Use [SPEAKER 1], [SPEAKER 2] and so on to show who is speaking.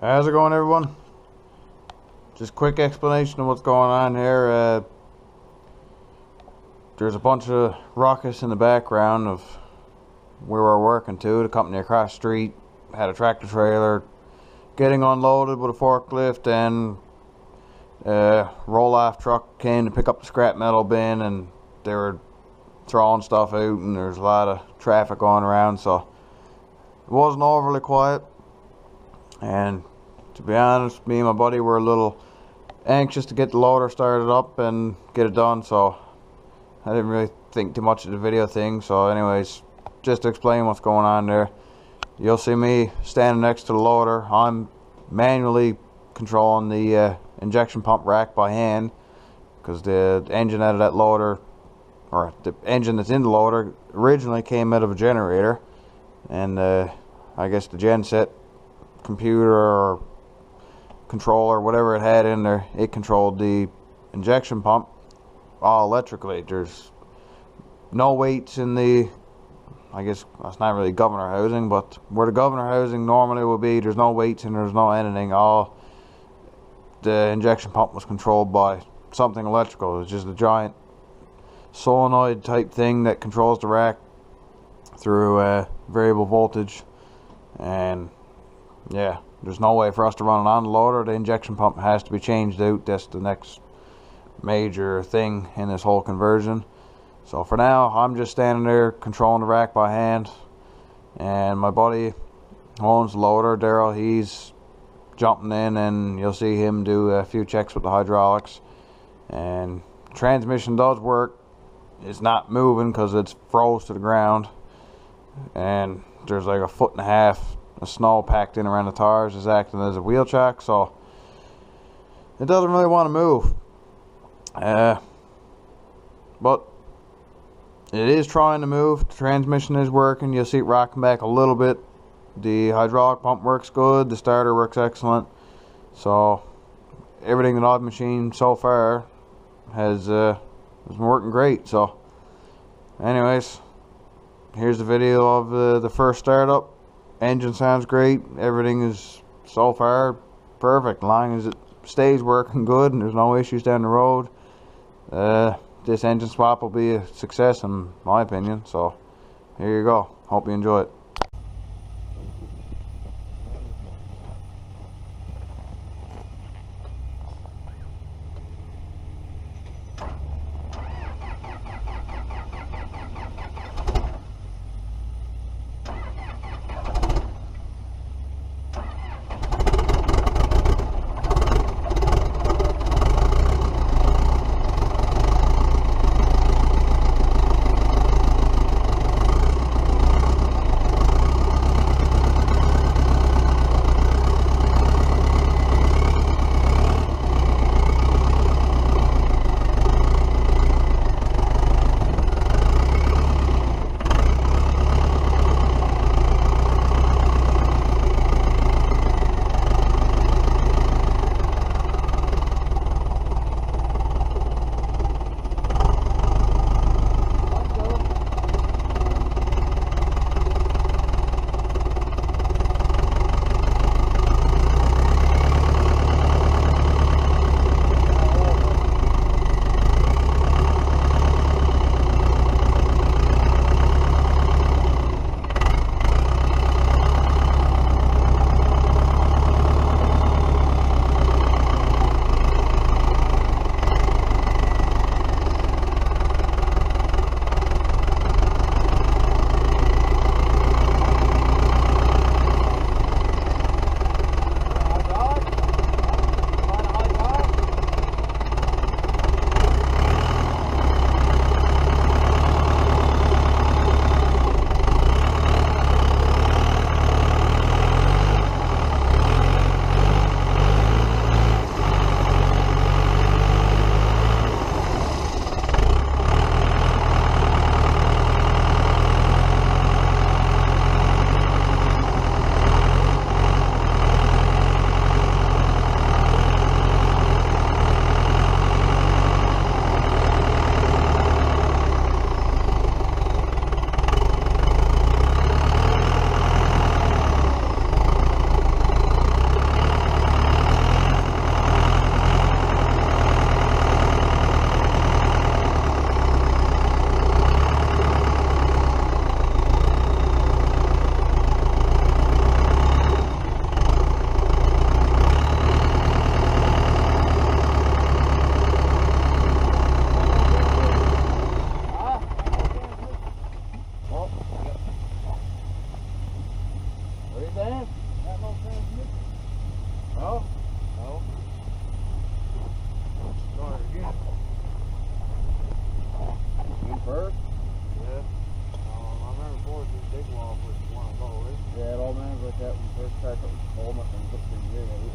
[SPEAKER 1] How's it going, everyone? Just quick explanation of what's going on here. There's a bunch of ruckus in the background of where we're working to. The company across the street had a tractor trailer getting unloaded with a forklift, and a roll-off truck came to pick up the scrap metal bin, and they were throwing stuff out, and there's a lot of traffic going around, so it wasn't overly quiet. And to be honest, me and my buddy were a little anxious to get the loader started up and get it done, so I didn't really think too much of the video thing. So anyways, just to explain what's going on there, you'll see me standing next to the loader. I'm manually controlling the injection pump rack by hand, because the engine out of that loader, or the engine that's in the loader, originally came out of a generator, and I guess the genset computer or controller, whatever it had in there, it controlled the injection pump all electrically. There's no weights in the, I guess that's not really governor housing, but where the governor housing normally would be, there's no weights and there's no anything. All the injection pump was controlled by something electrical. It's just a giant solenoid type thing that controls the rack through variable voltage. And yeah, there's no way for us to run it on the loader. The injection pump has to be changed out. That's the next major thing in this whole conversion. So for now, I'm just standing there controlling the rack by hand, and my buddy who owns the loader, Daryl, he's jumping in, and you'll see him do a few checks with the hydraulics. And transmission does work. It's not moving because it's froze to the ground, and there's like 1.5 feet of snow packed in around the tires, is acting as a wheel chock, so it doesn't really want to move. But it is trying to move. The transmission is working. You'll see it rocking back a little bit. The hydraulic pump works good. The starter works excellent. So everything that I've machined so far has been working great. So anyways, here's the video of the first startup. Engine sounds great. Everything is so far perfect, as long as it stays working good and there's no issues down the road. This engine swap will be a success in my opinion. So here you go. Hope you enjoy it.
[SPEAKER 2] come up and put things there.